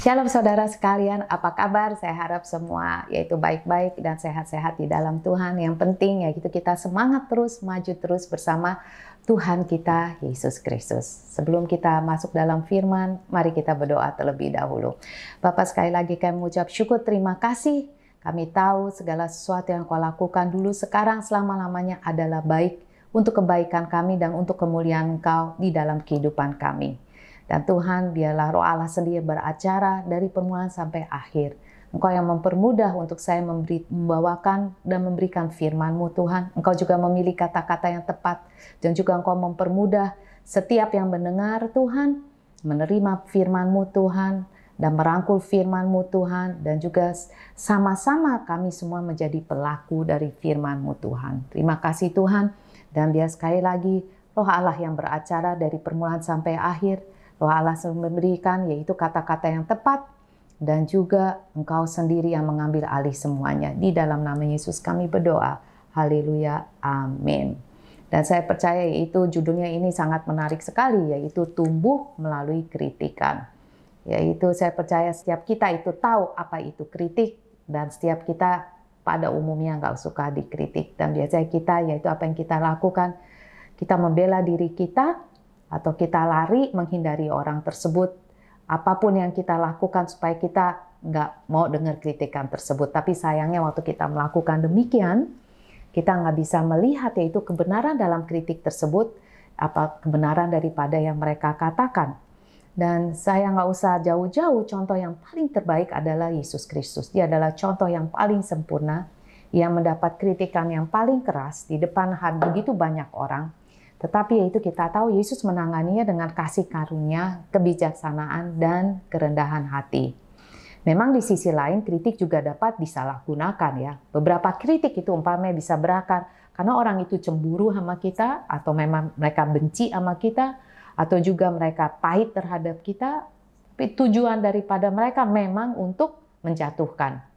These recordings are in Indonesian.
Shalom saudara sekalian, apa kabar? Saya harap semua yaitu baik-baik dan sehat-sehat di dalam Tuhan. Yang penting yaitu kita semangat terus, maju terus bersama Tuhan kita Yesus Kristus. Sebelum kita masuk dalam firman, mari kita berdoa terlebih dahulu. Bapak, sekali lagi kami mengucap syukur, terima kasih. Kami tahu segala sesuatu yang Kau lakukan dulu, sekarang, selama-lamanya adalah baik untuk kebaikan kami dan untuk kemuliaan Engkau di dalam kehidupan kami. Dan Tuhan, biarlah Roh Allah sendiri beracara dari permulaan sampai akhir. Engkau yang mempermudah untuk saya membawakan dan memberikan firman-Mu, Tuhan. Engkau juga memilih kata-kata yang tepat. Dan juga Engkau mempermudah setiap yang mendengar, Tuhan, menerima firman-Mu, Tuhan, dan merangkul firman-Mu, Tuhan. Dan juga sama-sama kami semua menjadi pelaku dari firman-Mu, Tuhan. Terima kasih, Tuhan. Dan biar sekali lagi Roh Allah yang beracara dari permulaan sampai akhir. Roh Allah memberikan yaitu kata-kata yang tepat dan juga Engkau sendiri yang mengambil alih semuanya. Di dalam nama Yesus kami berdoa. Haleluya. Amin. Dan saya percaya yaitu judulnya ini sangat menarik sekali, yaitu tumbuh melalui kritikan. Yaitu saya percaya setiap kita itu tahu apa itu kritik dan setiap kita pada umumnya nggak suka dikritik. Dan biasanya kita yaitu apa yang kita lakukan, kita membela diri kita, atau kita lari menghindari orang tersebut. Apapun yang kita lakukan supaya kita nggak mau dengar kritikan tersebut. Tapi sayangnya waktu kita melakukan demikian, kita nggak bisa melihat yaitu kebenaran dalam kritik tersebut, apa kebenaran daripada yang mereka katakan. Dan saya nggak usah jauh-jauh, contoh yang paling terbaik adalah Yesus Kristus. Dia adalah contoh yang paling sempurna, yang mendapat kritikan yang paling keras di depan begitu banyak orang. Tetapi yaitu kita tahu Yesus menanganinya dengan kasih karunia, kebijaksanaan, dan kerendahan hati. Memang di sisi lain kritik juga dapat disalahgunakan ya. Beberapa kritik itu umpamanya bisa berakar karena orang itu cemburu sama kita, atau memang mereka benci sama kita, atau juga mereka pahit terhadap kita. Tapi tujuan daripada mereka memang untuk menjatuhkan.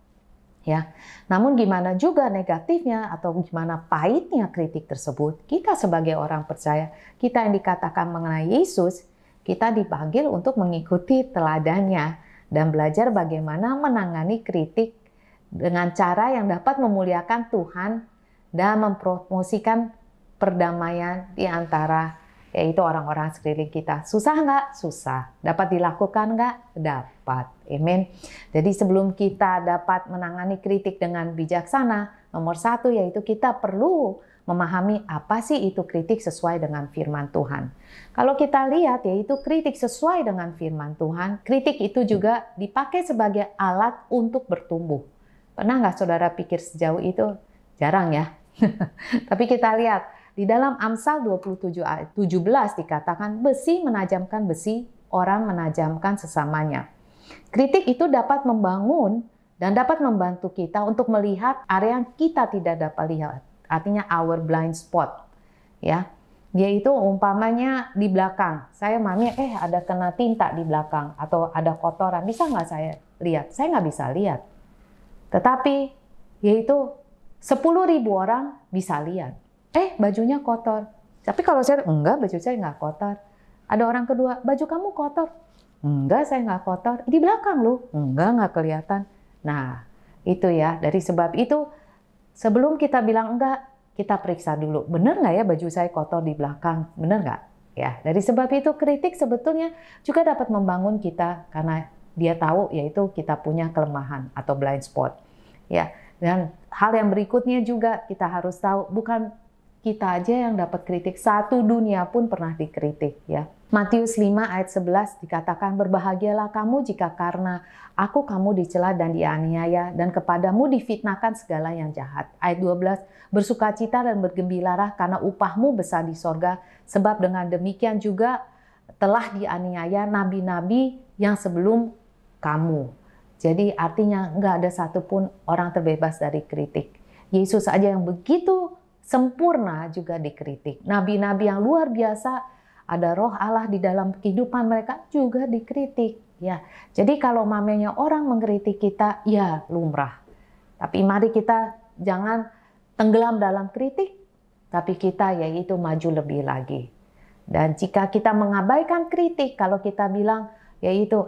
Ya, namun gimana juga negatifnya atau gimana pahitnya kritik tersebut, kita sebagai orang percaya, kita yang dikatakan mengenai Yesus, kita dipanggil untuk mengikuti teladannya dan belajar bagaimana menangani kritik dengan cara yang dapat memuliakan Tuhan dan mempromosikan perdamaian di antara yaitu orang-orang sekeliling kita. Susah nggak? Susah. Dapat dilakukan nggak? Dapat. Amin. Jadi sebelum kita dapat menangani kritik dengan bijaksana, nomor satu yaitu kita perlu memahami apa sih itu kritik sesuai dengan firman Tuhan. Kalau kita lihat yaitu kritik sesuai dengan firman Tuhan, kritik itu juga dipakai sebagai alat untuk bertumbuh. Pernah nggak saudara pikir sejauh itu? Jarang ya. Tapi kita lihat, di dalam Amsal 27 ayat 17 dikatakan besi menajamkan besi, orang menajamkan sesamanya. Kritik itu dapat membangun dan dapat membantu kita untuk melihat area yang kita tidak dapat lihat. Artinya our blind spot. Ya, yaitu umpamanya di belakang. Saya mami ada kena tinta di belakang atau ada kotoran. Bisa nggak saya lihat? Saya nggak bisa lihat. Tetapi yaitu 10.000 orang bisa lihat. Bajunya kotor. Tapi kalau saya, enggak, baju saya nggak kotor. Ada orang kedua, baju kamu kotor. Enggak, saya nggak kotor. Di belakang loh. Enggak, nggak kelihatan. Nah, itu ya. Dari sebab itu, sebelum kita bilang enggak, kita periksa dulu. Benar nggak ya baju saya kotor di belakang? Benar nggak? Ya, dari sebab itu kritik sebetulnya juga dapat membangun kita karena dia tahu yaitu kita punya kelemahan atau blind spot. Ya, dan hal yang berikutnya juga kita harus tahu bukan kita aja yang dapat kritik, satu dunia pun pernah dikritik ya. Matius 5 ayat 11 dikatakan, berbahagialah kamu jika karena aku kamu dicela dan dianiaya dan kepadamu difitnahkan segala yang jahat. Ayat 12, bersukacita dan bergembiralah karena upahmu besar di sorga, sebab dengan demikian juga telah dianiaya nabi-nabi yang sebelum kamu. Jadi artinya nggak ada satupun orang terbebas dari kritik. Yesus aja yang begitu sempurna juga dikritik. Nabi-nabi yang luar biasa, ada roh Allah di dalam kehidupan mereka juga dikritik. Ya, jadi kalau mamanya orang mengkritik kita, ya lumrah. Tapi mari kita jangan tenggelam dalam kritik, tapi kita yaitu maju lebih lagi. Dan jika kita mengabaikan kritik, kalau kita bilang yaitu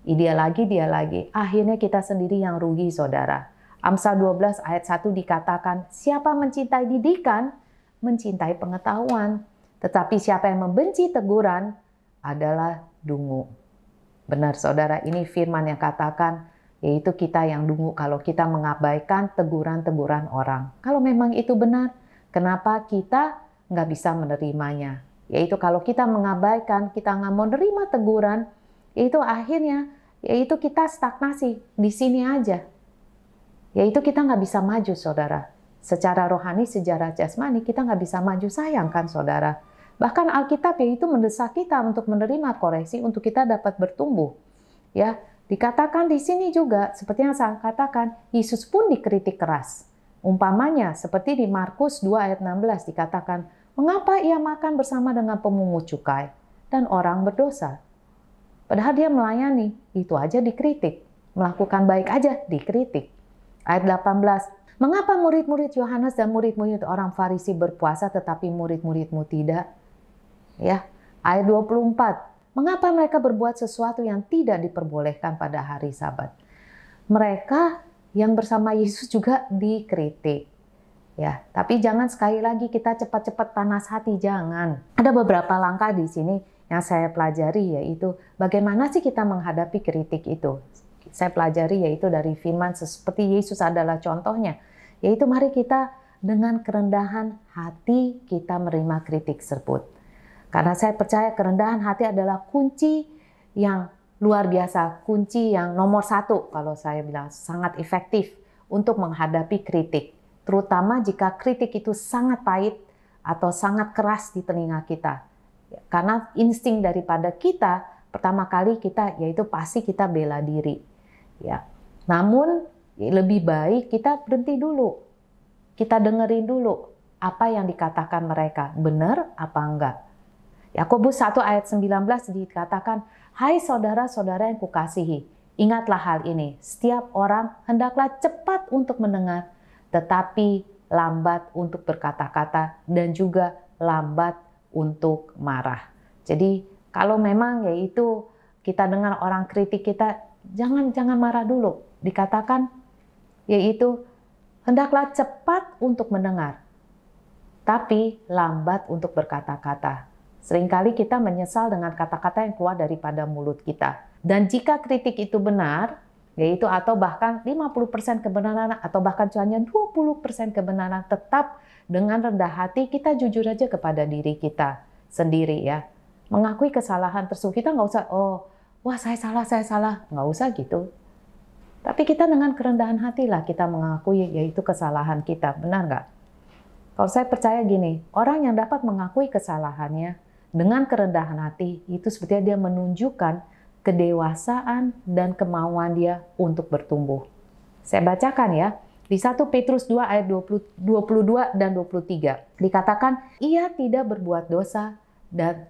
Dia lagi. Akhirnya kita sendiri yang rugi, saudara. Amsal 12 ayat 1 dikatakan, siapa mencintai didikan, mencintai pengetahuan. Tetapi siapa yang membenci teguran adalah dungu. Benar, saudara, ini firman yang katakan, yaitu kita yang dungu kalau kita mengabaikan teguran-teguran orang. Kalau memang itu benar, kenapa kita nggak bisa menerimanya? Yaitu kalau kita mengabaikan, kita nggak mau menerima teguran, yaitu akhirnya, yaitu kita stagnasi di sini aja. Yaitu kita nggak bisa maju, saudara. Secara rohani, secara jasmani, kita nggak bisa maju, sayangkan, saudara. Bahkan Alkitab yaitu mendesak kita untuk menerima koreksi, untuk kita dapat bertumbuh. Ya, dikatakan di sini juga, seperti yang saya katakan, Yesus pun dikritik keras. Umpamanya, seperti di Markus 2 ayat 16 dikatakan, mengapa ia makan bersama dengan pemungut cukai dan orang berdosa? Padahal dia melayani, itu aja dikritik. Melakukan baik aja dikritik. Ayat 18, mengapa murid-murid Yohanes dan murid-murid orang Farisi berpuasa tetapi murid-muridmu tidak? Ya, ayat 24, mengapa mereka berbuat sesuatu yang tidak diperbolehkan pada hari Sabat? Mereka yang bersama Yesus juga dikritik. Ya, tapi jangan sekali lagi kita cepat-cepat panas hati, jangan. Ada beberapa langkah di sini yang saya pelajari, yaitu bagaimana sih kita menghadapi kritik itu. Saya pelajari yaitu dari firman seperti Yesus adalah contohnya. Yaitu mari kita dengan kerendahan hati kita menerima kritik tersebut. Karena saya percaya kerendahan hati adalah kunci yang luar biasa. Kunci yang nomor 1 kalau saya bilang sangat efektif untuk menghadapi kritik. Terutama jika kritik itu sangat pahit atau sangat keras di telinga kita. Karena insting daripada kita pertama kali kita yaitu pasti kita bela diri. Ya, namun lebih baik kita berhenti dulu, kita dengerin dulu apa yang dikatakan mereka, benar apa enggak. Yakobus 1 ayat 19 dikatakan, hai saudara-saudara yang kukasihi, ingatlah hal ini, setiap orang hendaklah cepat untuk mendengar, tetapi lambat untuk berkata-kata dan juga lambat untuk marah. Jadi kalau memang yaitu kita dengar orang kritik kita, jangan marah dulu. Dikatakan yaitu hendaklah cepat untuk mendengar, tapi lambat untuk berkata-kata. Seringkali kita menyesal dengan kata-kata yang keluar daripada mulut kita. Dan jika kritik itu benar, yaitu atau bahkan 50% kebenaran atau bahkan hanya 20% kebenaran, tetap dengan rendah hati kita jujur aja kepada diri kita sendiri ya. Mengakui kesalahan tersebut. Kita nggak usah, wah saya salah, nggak usah gitu. Tapi kita dengan kerendahan hati lah kita mengakui yaitu kesalahan kita, benar nggak? Kalau saya percaya gini, orang yang dapat mengakui kesalahannya dengan kerendahan hati, itu sebetulnya dia menunjukkan kedewasaan dan kemauan dia untuk bertumbuh. Saya bacakan ya, di 1 Petrus 2 ayat 22 dan 23. Dikatakan, ia tidak berbuat dosa dan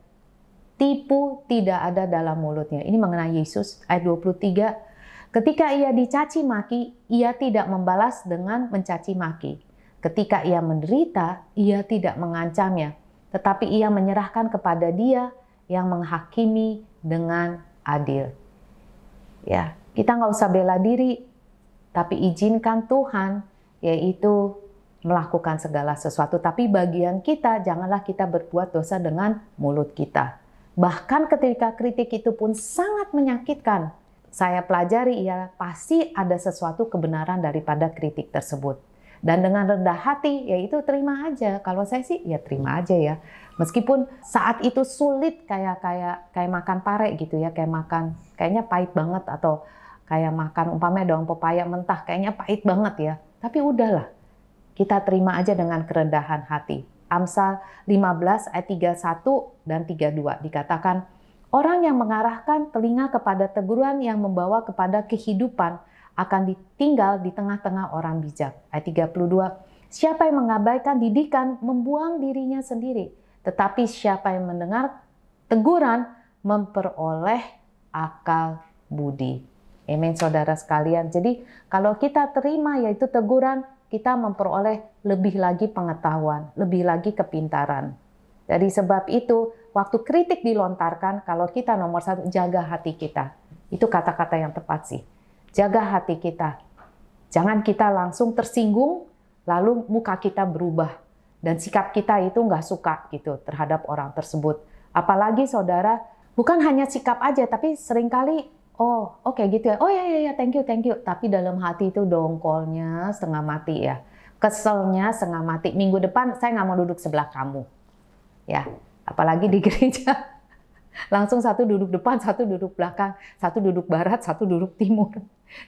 tipu tidak ada dalam mulutnya. Ini mengenai Yesus, ayat 23. Ketika ia dicaci maki, ia tidak membalas dengan mencaci maki. Ketika ia menderita, ia tidak mengancamnya, tetapi ia menyerahkan kepada Dia yang menghakimi dengan adil. Ya, kita nggak usah bela diri, tapi izinkan Tuhan, yaitu melakukan segala sesuatu. Tapi bagian kita, janganlah kita berbuat dosa dengan mulut kita. Bahkan ketika kritik itu pun sangat menyakitkan, saya pelajari ya pasti ada sesuatu kebenaran daripada kritik tersebut. Dan dengan rendah hati, yaitu terima aja. Kalau saya sih, ya terima aja ya. Meskipun saat itu sulit kayak makan pare gitu ya, kayaknya pahit banget, atau kayak makan umpamanya daun pepaya mentah, kayaknya pahit banget ya. Tapi udahlah, kita terima aja dengan kerendahan hati. Amsal 15 ayat 31 dan 32 dikatakan, orang yang mengarahkan telinga kepada teguran yang membawa kepada kehidupan akan ditinggal di tengah-tengah orang bijak. Ayat 32, siapa yang mengabaikan didikan membuang dirinya sendiri, tetapi siapa yang mendengar teguran memperoleh akal budi. Amin, saudara sekalian. Jadi kalau kita terima yaitu teguran, kita memperoleh lebih lagi pengetahuan, lebih lagi kepintaran. Dari sebab itu, waktu kritik dilontarkan, kalau kita nomor 1, jaga hati kita. Itu kata-kata yang tepat sih. Jaga hati kita. Jangan kita langsung tersinggung, lalu muka kita berubah. Dan sikap kita itu nggak suka gitu terhadap orang tersebut. Apalagi saudara, bukan hanya sikap aja, tapi seringkali, oh oke gitu ya, oh ya thank you. Tapi dalam hati itu dongkolnya setengah mati ya. Keselnya setengah mati. Minggu depan saya nggak mau duduk sebelah kamu. Ya, apalagi di gereja. Langsung satu duduk depan, satu duduk belakang, satu duduk barat, satu duduk timur.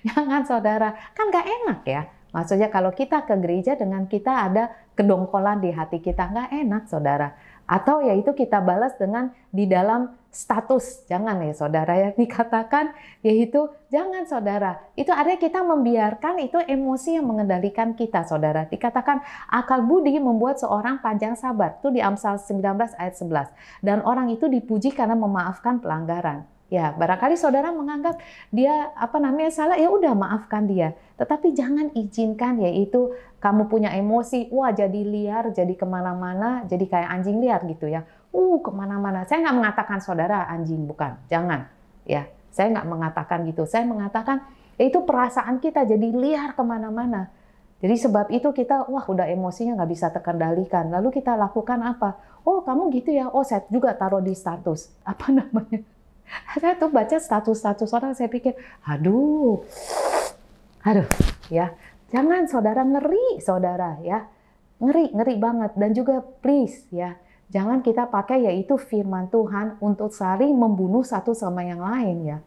Jangan saudara, kan nggak enak ya. Maksudnya kalau kita ke gereja dengan kita ada kedongkolan di hati kita, nggak enak saudara. Atau yaitu kita balas dengan di dalam status. Jangan ya saudara ya, dikatakan yaitu jangan saudara. Itu artinya kita membiarkan itu emosi yang mengendalikan kita saudara. Dikatakan akal budi membuat seorang panjang sabar. Itu di Amsal 19 ayat 11. Dan orang itu dipuji karena memaafkan pelanggaran. Ya, barangkali saudara menganggap dia salah, ya udah maafkan dia. Tetapi jangan izinkan yaitu kamu punya emosi, wah jadi liar, jadi kemana-mana, jadi kayak anjing liar gitu ya. Kemana-mana. Saya nggak mengatakan saudara anjing, bukan. Jangan. Ya, saya nggak mengatakan gitu. Saya mengatakan itu perasaan kita jadi liar kemana-mana. Jadi sebab itu kita, udah emosinya nggak bisa terkendalikan. Lalu kita lakukan apa? Oh kamu gitu ya. Oh saya juga taruh di status. Saya tuh baca status-status orang, saya pikir, aduh, ya, jangan saudara, ngeri saudara ya, ngeri banget. Dan juga please ya, jangan kita pakai yaitu firman Tuhan untuk saling membunuh satu sama yang lain ya.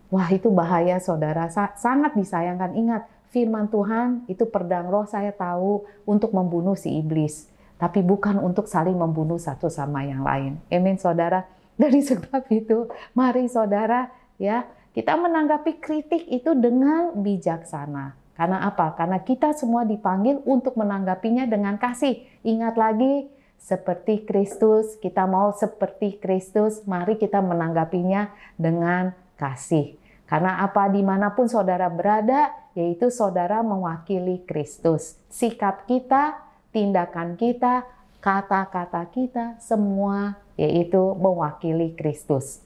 Wah itu bahaya saudara, sangat disayangkan. Ingat, firman Tuhan itu pedang roh saya tahu untuk membunuh si iblis, tapi bukan untuk saling membunuh satu sama yang lain. Amin saudara. Dari sebab itu, mari saudara ya, kita menanggapi kritik itu dengan bijaksana. Karena apa? Karena kita semua dipanggil untuk menanggapinya dengan kasih. Ingat lagi, seperti Kristus, kita mau seperti Kristus, mari kita menanggapinya dengan kasih. Karena apa? Dimanapun saudara berada, yaitu saudara mewakili Kristus. Sikap kita, tindakan kita, kata-kata kita, semua yaitu mewakili Kristus.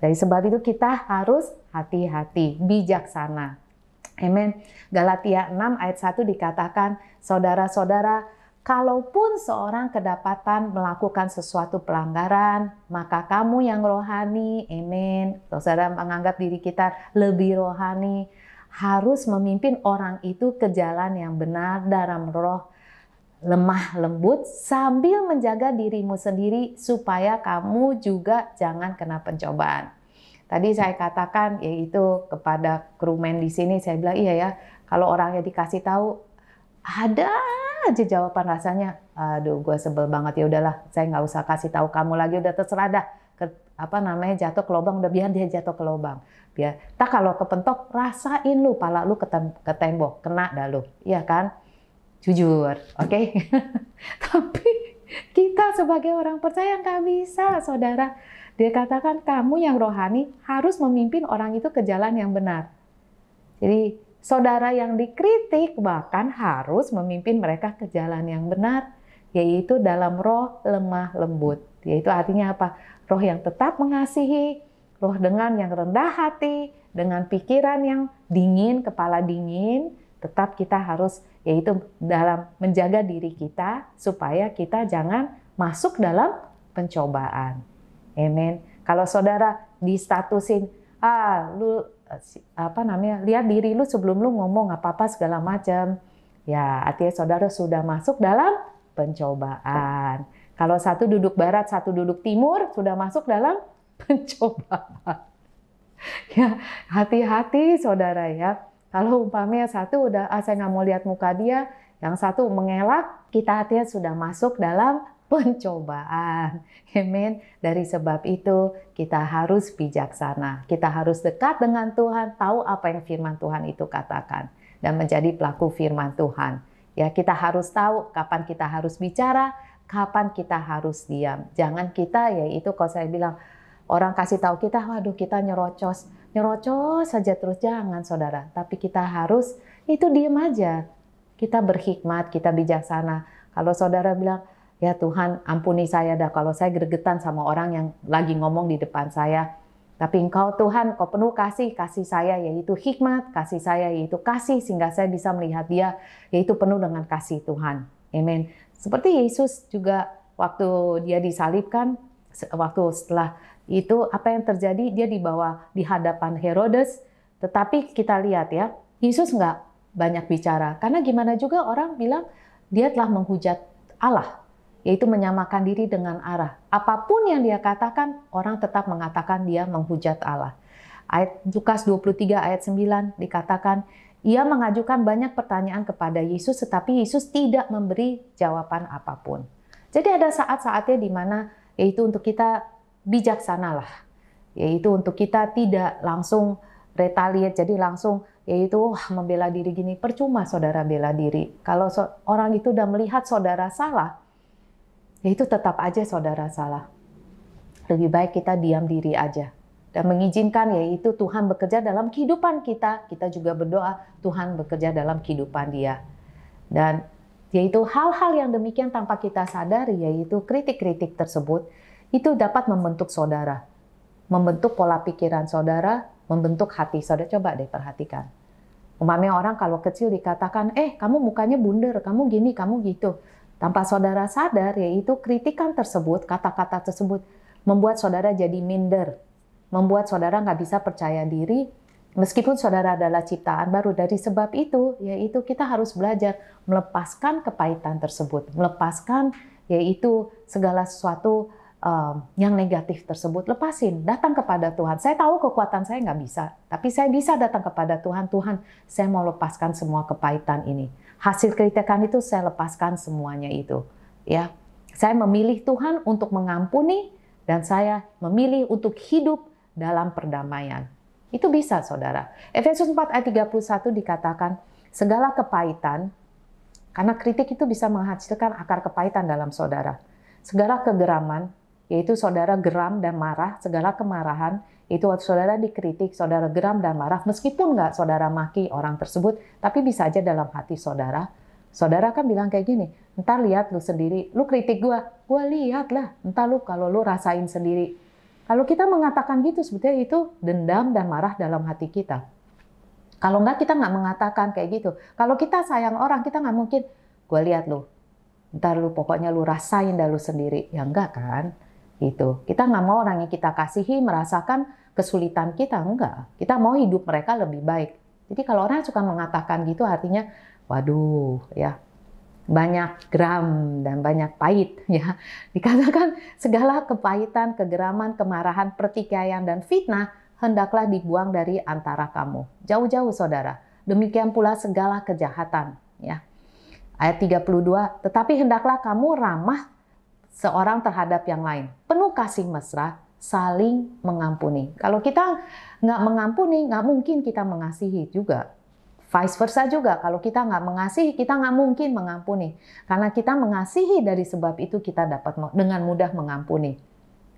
Dari sebab itu kita harus hati-hati, bijaksana. Amin. Galatia 6 ayat 1 dikatakan, saudara-saudara, kalaupun seorang kedapatan melakukan sesuatu pelanggaran, maka kamu yang rohani, amin, saudara menganggap diri kita lebih rohani, harus memimpin orang itu ke jalan yang benar dalam roh, lemah lembut sambil menjaga dirimu sendiri supaya kamu juga jangan kena pencobaan. Tadi saya katakan yaitu kepada krumen di sini, saya bilang iya ya, kalau orangnya dikasih tahu ada aja jawaban rasanya, aduh gue sebel banget, ya udahlah saya nggak usah kasih tahu kamu lagi, udah terserah dah jatuh ke lubang, udah biar dia jatuh ke lubang. Biar tak kalau kepentok rasain lu pala lu ke tembok, kena dah lu, iya kan? Jujur, oke? Tapi kita sebagai orang percaya nggak bisa, saudara. Dia katakan kamu yang rohani harus memimpin orang itu ke jalan yang benar. Jadi saudara yang dikritik bahkan harus memimpin mereka ke jalan yang benar, yaitu dalam roh lemah lembut. Yaitu artinya apa? Roh yang tetap mengasihi, roh dengan yang rendah hati, dengan pikiran yang dingin, kepala dingin, tetap kita harus yaitu dalam menjaga diri kita supaya kita jangan masuk dalam pencobaan. Amin. Kalau saudara distatusin, lihat diri lu sebelum lu ngomong apa-apa segala macam. Ya, artinya saudara sudah masuk dalam pencobaan. Kalau satu duduk barat, satu duduk timur, sudah masuk dalam pencobaan. Ya, hati-hati saudara ya. Kalau umpamanya satu udah, saya nggak mau lihat muka dia, yang satu mengelak, kita artinya sudah masuk dalam pencobaan. Amin. Dari sebab itu, kita harus bijaksana. Kita harus dekat dengan Tuhan, tahu apa yang firman Tuhan itu katakan, dan menjadi pelaku firman Tuhan. Ya, kita harus tahu kapan kita harus bicara, kapan kita harus diam. Jangan kita, yaitu kalau saya bilang, orang kasih tahu kita, waduh kita nyerocos saja terus, jangan saudara. Tapi kita harus itu diam aja. Kita berhikmat, kita bijaksana. Kalau saudara bilang, ya Tuhan ampuni saya dah kalau saya gregetan sama orang yang lagi ngomong di depan saya. Tapi Engkau Tuhan, Kau penuh kasih, kasih saya yaitu hikmat, kasih saya yaitu kasih, sehingga saya bisa melihat Dia yaitu penuh dengan kasih Tuhan. Amin. Seperti Yesus juga waktu Dia disalibkan, waktu setelah itu apa yang terjadi? Dia dibawa di hadapan Herodes, tetapi kita lihat ya, Yesus nggak banyak bicara. Karena gimana juga orang bilang Dia telah menghujat Allah, yaitu menyamakan diri dengan Allah. Apapun yang Dia katakan, orang tetap mengatakan Dia menghujat Allah. Ayat Lukas 23 ayat 9 dikatakan, Ia mengajukan banyak pertanyaan kepada Yesus, tetapi Yesus tidak memberi jawaban apapun. Jadi ada saat-saatnya di mana yaitu untuk kita bijaksanalah, yaitu untuk kita tidak langsung retaliate, jadi langsung yaitu membela diri gini. Percuma saudara bela diri. Kalau orang itu udah melihat saudara salah, yaitu tetap aja saudara salah. Lebih baik kita diam diri aja dan mengizinkan yaitu Tuhan bekerja dalam kehidupan kita. Kita juga berdoa Tuhan bekerja dalam kehidupan Dia. Dan yaitu hal-hal yang demikian tanpa kita sadari, yaitu kritik-kritik tersebut itu dapat membentuk saudara, membentuk pola pikiran saudara, membentuk hati saudara. Coba deh perhatikan. Umpamanya orang kalau kecil dikatakan, kamu mukanya bundar, kamu gini, kamu gitu. Tanpa saudara sadar, yaitu kritikan tersebut, kata-kata tersebut, membuat saudara jadi minder, membuat saudara nggak bisa percaya diri, meskipun saudara adalah ciptaan baru. Dari sebab itu, yaitu kita harus belajar melepaskan kepahitan tersebut, melepaskan yaitu segala sesuatu yang negatif tersebut, lepasin, datang kepada Tuhan. Saya tahu kekuatan saya nggak bisa, tapi saya bisa datang kepada Tuhan. Tuhan, saya mau lepaskan semua kepahitan ini. Hasil kritikan itu saya lepaskan semuanya itu. Ya, saya memilih Tuhan untuk mengampuni dan saya memilih untuk hidup dalam perdamaian. Itu bisa, saudara. Efesus 4 ayat 31 dikatakan, segala kepahitan, karena kritik itu bisa menghasilkan akar kepahitan dalam saudara. Segala kegeraman, yaitu saudara geram dan marah, segala kemarahan, itu waktu saudara dikritik, saudara geram dan marah, meskipun nggak saudara maki orang tersebut, tapi bisa aja dalam hati saudara. Saudara kan bilang kayak gini, entar lihat lu sendiri, lu kritik gua lihat lah, entar lu kalau lu rasain sendiri. Kalau kita mengatakan gitu, sebetulnya itu dendam dan marah dalam hati kita. Kalau enggak, kita nggak mengatakan kayak gitu. Kalau kita sayang orang, kita nggak mungkin, gua lihat lu, entar lu pokoknya lu rasain dah lu sendiri. Ya enggak kan? Gitu. Kita nggak mau orang yang kita kasihi merasakan kesulitan kita, enggak. Kita mau hidup mereka lebih baik. Jadi kalau orang suka mengatakan gitu, artinya, waduh, ya banyak geram dan banyak pahit, ya. Dikatakan segala kepahitan, kegeraman, kemarahan, pertikaian dan fitnah hendaklah dibuang dari antara kamu. Jauh-jauh, saudara. Demikian pula segala kejahatan, ya. Ayat 32, tetapi hendaklah kamu ramah seorang terhadap yang lain. Penuh kasih mesra, saling mengampuni. Kalau kita nggak mengampuni, nggak mungkin kita mengasihi juga. Vice versa juga, kalau kita nggak mengasihi, kita nggak mungkin mengampuni. Karena kita mengasihi, dari sebab itu kita dapat dengan mudah mengampuni.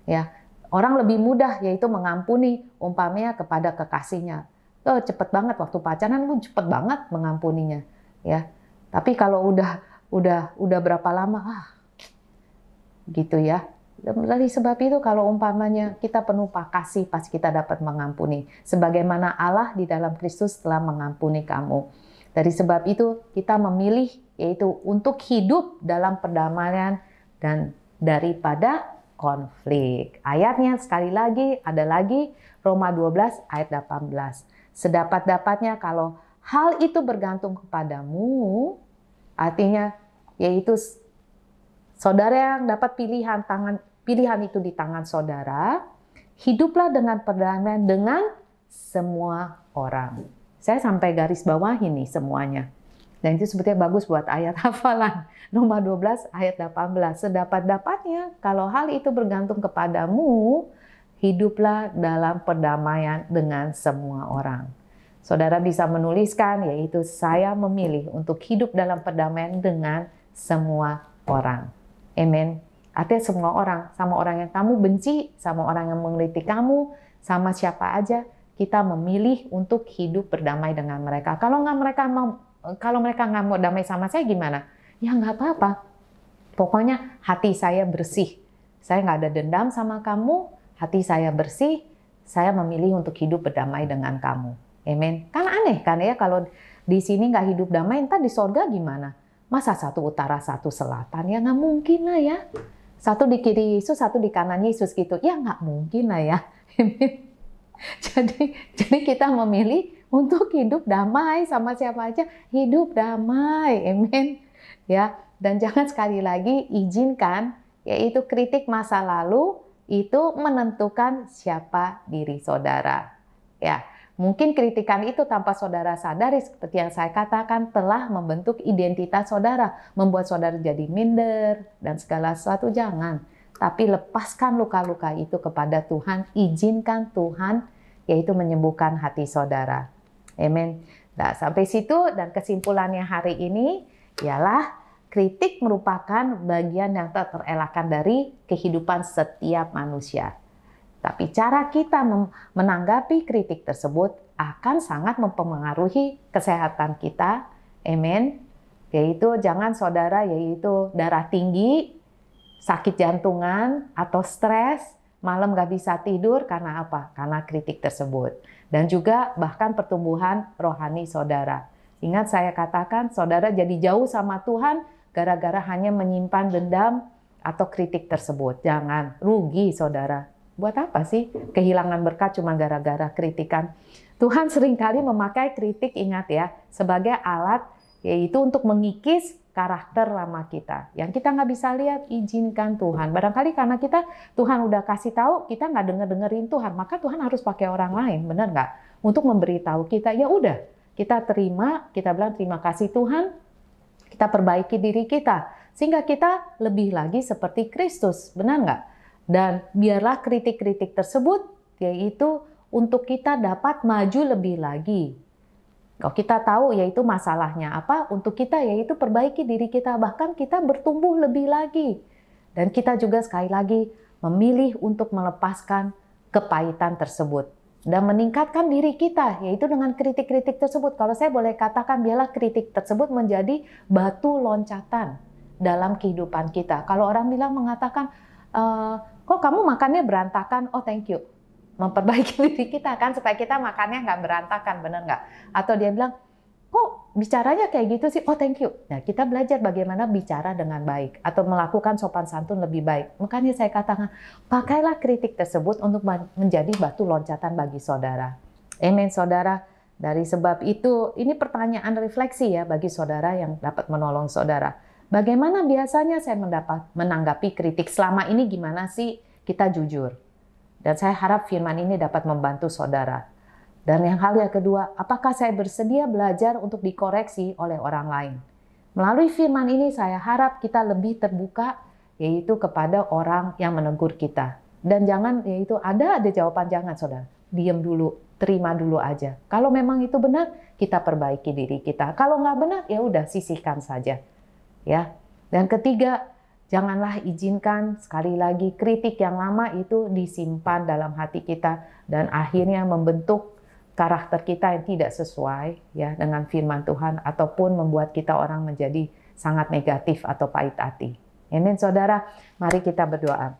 Ya, orang lebih mudah yaitu mengampuni umpamanya kepada kekasihnya. Oh, cepet banget waktu pacaran, lu cepet banget mengampuninya. Ya, tapi kalau udah berapa lama, gitu ya. Dari sebab itu kalau umpamanya kita penuh kasih, pasti kita dapat mengampuni. Sebagaimana Allah di dalam Kristus telah mengampuni kamu. Dari sebab itu kita memilih yaitu untuk hidup dalam perdamaian dan daripada konflik. Ayatnya sekali lagi, ada lagi Roma 12 ayat 18. Sedapat-dapatnya kalau hal itu bergantung kepadamu, artinya yaitu saudara yang dapat pilihan itu di tangan saudara, hiduplah dengan perdamaian dengan semua orang. Saya sampai garis bawah ini semuanya. Dan itu sebetulnya bagus buat ayat hafalan. Roma 12 ayat 18. Sedapat-dapatnya kalau hal itu bergantung kepadamu, hiduplah dalam perdamaian dengan semua orang. Saudara bisa menuliskan, yaitu saya memilih untuk hidup dalam perdamaian dengan semua orang. Amen. Artinya semua orang, sama orang yang kamu benci, sama orang yang mengkritik kamu, sama siapa aja, kita memilih untuk hidup berdamai dengan mereka. Kalau mereka nggak mau damai sama saya gimana? Ya nggak apa-apa. Pokoknya hati saya bersih. Saya nggak ada dendam sama kamu, hati saya bersih, saya memilih untuk hidup berdamai dengan kamu. Amin. Kan aneh kan ya kalau di sini nggak hidup damai, entar di sorga gimana? Masa satu utara, satu selatan? Ya nggak mungkin lah ya. Satu di kiri Yesus, satu di kanan Yesus gitu. Ya nggak mungkin lah ya. Jadi kita memilih untuk hidup damai sama siapa aja, hidup damai. Amin. Ya, dan jangan sekali lagi izinkan yaitu kritik masa lalu itu menentukan siapa diri saudara. Ya, mungkin kritikan itu tanpa saudara sadari seperti yang saya katakan telah membentuk identitas saudara, membuat saudara jadi minder dan segala sesuatu. Jangan. Tapi lepaskan luka-luka itu kepada Tuhan, izinkan Tuhan yaitu menyembuhkan hati saudara. Amin. Nah, sampai situ dan kesimpulannya hari ini ialah kritik merupakan bagian yang tak terelakkan dari kehidupan setiap manusia. Tapi cara kita menanggapi kritik tersebut akan sangat mempengaruhi kesehatan kita. Amin. Yaitu jangan saudara yaitu darah tinggi, sakit jantungan, atau stres, malam nggak bisa tidur karena apa? Karena kritik tersebut. Dan juga bahkan pertumbuhan rohani saudara. Ingat saya katakan saudara jadi jauh sama Tuhan gara-gara hanya menyimpan dendam atau kritik tersebut. Jangan, rugi saudara. Buat apa sih kehilangan berkat cuma gara-gara kritikan? Tuhan seringkali memakai kritik, ingat ya, sebagai alat yaitu untuk mengikis karakter lama kita. Yang kita nggak bisa lihat, izinkan Tuhan. Barangkali karena Tuhan udah kasih tahu, kita nggak dengerin Tuhan, maka Tuhan harus pakai orang lain, benar nggak? Untuk memberitahu kita, ya udah, kita terima, kita bilang terima kasih Tuhan, kita perbaiki diri kita, sehingga kita lebih lagi seperti Kristus, benar nggak? Dan biarlah kritik-kritik tersebut, yaitu untuk kita dapat maju lebih lagi. Kalau kita tahu yaitu masalahnya apa, untuk kita yaitu perbaiki diri kita, bahkan kita bertumbuh lebih lagi. Dan kita juga sekali lagi memilih untuk melepaskan kepahitan tersebut. Dan meningkatkan diri kita, yaitu dengan kritik-kritik tersebut. Kalau saya boleh katakan, biarlah kritik tersebut menjadi batu loncatan dalam kehidupan kita. Kalau orang bilang mengatakan, kok kamu makannya berantakan? Oh thank you. Memperbaiki diri kita kan supaya kita makannya nggak berantakan, bener nggak? Atau dia bilang, kok bicaranya kayak gitu sih? Oh thank you. Nah kita belajar bagaimana bicara dengan baik atau melakukan sopan santun lebih baik. Makanya saya katakan, pakailah kritik tersebut untuk menjadi batu loncatan bagi saudara. Amin saudara. Dari sebab itu, ini pertanyaan refleksi ya bagi saudara yang dapat menolong saudara. Bagaimana biasanya saya menanggapi kritik selama ini, gimana sih kita jujur? Dan saya harap firman ini dapat membantu saudara. Dan yang kedua, apakah saya bersedia belajar untuk dikoreksi oleh orang lain? Melalui firman ini saya harap kita lebih terbuka, yaitu kepada orang yang menegur kita. Dan jangan, yaitu ada jawaban, jangan saudara. Diam dulu, terima dulu aja. Kalau memang itu benar, kita perbaiki diri kita. Kalau nggak benar, ya udah sisihkan saja. Ya. Dan ketiga, janganlah izinkan sekali lagi kritik yang lama itu disimpan dalam hati kita dan akhirnya membentuk karakter kita yang tidak sesuai ya dengan firman Tuhan ataupun membuat kita orang menjadi sangat negatif atau pahit hati. Amin saudara, mari kita berdoa.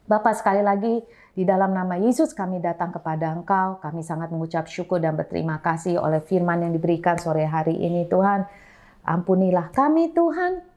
Bapa sekali lagi di dalam nama Yesus kami datang kepada Engkau, kami sangat mengucap syukur dan berterima kasih oleh firman yang diberikan sore hari ini Tuhan. Ampunilah kami Tuhan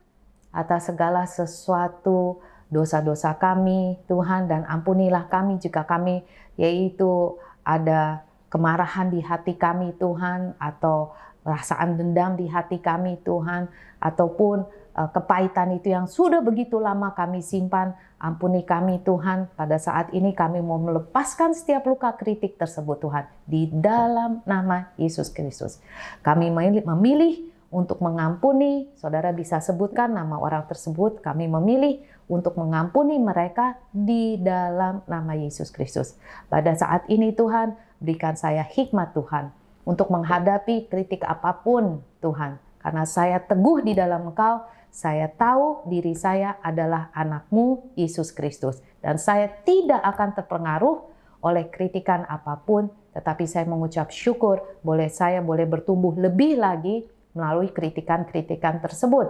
atas segala sesuatu dosa-dosa kami, Tuhan, dan ampunilah kami jika kami yaitu ada kemarahan di hati kami, Tuhan, atau perasaan dendam di hati kami, Tuhan, ataupun kepahitan itu yang sudah begitu lama kami simpan. Ampuni kami, Tuhan, pada saat ini kami mau melepaskan setiap luka kritik tersebut, Tuhan, di dalam nama Yesus Kristus. Kami memilih untuk mengampuni, saudara bisa sebutkan nama orang tersebut, kami memilih untuk mengampuni mereka di dalam nama Yesus Kristus. Pada saat ini Tuhan, berikan saya hikmat Tuhan, untuk menghadapi kritik apapun Tuhan. Karena saya teguh di dalam Engkau, saya tahu diri saya adalah anak-Mu Yesus Kristus. Dan saya tidak akan terpengaruh oleh kritikan apapun, tetapi saya mengucap syukur, saya boleh bertumbuh lebih lagi, melalui kritikan-kritikan tersebut.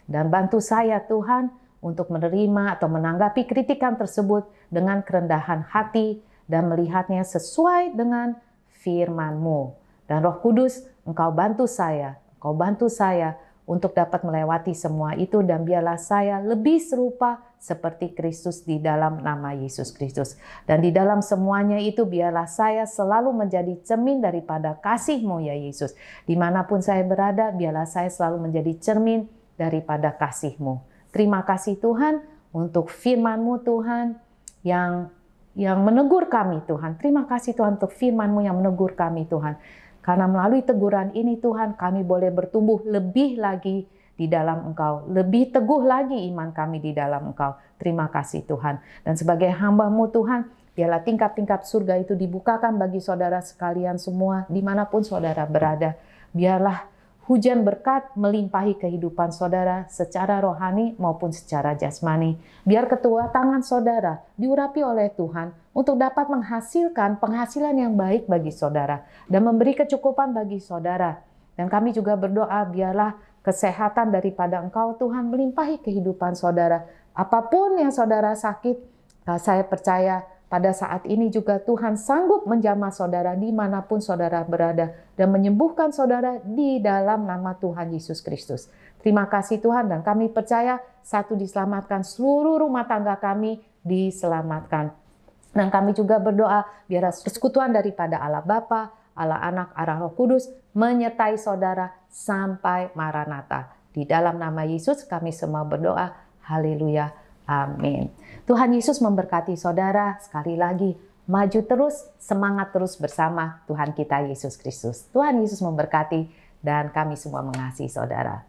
Dan bantu saya Tuhan untuk menerima atau menanggapi kritikan tersebut dengan kerendahan hati dan melihatnya sesuai dengan firman-Mu. Dan Roh Kudus, Engkau bantu saya untuk dapat melewati semua itu, dan biarlah saya lebih serupa seperti Kristus di dalam nama Yesus Kristus. Dan di dalam semuanya itu biarlah saya selalu menjadi cermin daripada kasih-Mu ya Yesus. Dimanapun saya berada, biarlah saya selalu menjadi cermin daripada kasih-Mu. Terima kasih Tuhan untuk firman-Mu Tuhan yang menegur kami Tuhan. Terima kasih Tuhan untuk firman-Mu yang menegur kami Tuhan. Karena melalui teguran ini Tuhan, kami boleh bertumbuh lebih lagi di dalam Engkau. Lebih teguh lagi iman kami di dalam Engkau. Terima kasih Tuhan. Dan sebagai hamba-Mu Tuhan, biarlah tingkap-tingkap surga itu dibukakan bagi saudara sekalian semua, dimanapun saudara berada. Biarlah hujan berkat melimpahi kehidupan saudara secara rohani maupun secara jasmani. Biar ketua tangan saudara diurapi oleh Tuhan untuk dapat menghasilkan penghasilan yang baik bagi saudara dan memberi kecukupan bagi saudara. Dan kami juga berdoa biarlah kesehatan daripada Engkau Tuhan melimpahi kehidupan saudara. Apapun yang saudara sakit, saya percaya pada saat ini juga Tuhan sanggup menjamah saudara dimanapun saudara berada dan menyembuhkan saudara di dalam nama Tuhan Yesus Kristus. Terima kasih Tuhan, dan kami percaya satu diselamatkan, seluruh rumah tangga kami diselamatkan. Dan kami juga berdoa biar persekutuan daripada Allah Bapa, Allah Anak, Allah Roh Kudus menyertai saudara sampai Maranatha. Di dalam nama Yesus kami semua berdoa. Haleluya. Amin. Tuhan Yesus memberkati saudara. Sekali lagi, maju terus, semangat terus bersama Tuhan kita Yesus Kristus. Tuhan Yesus memberkati dan kami semua mengasihi saudara.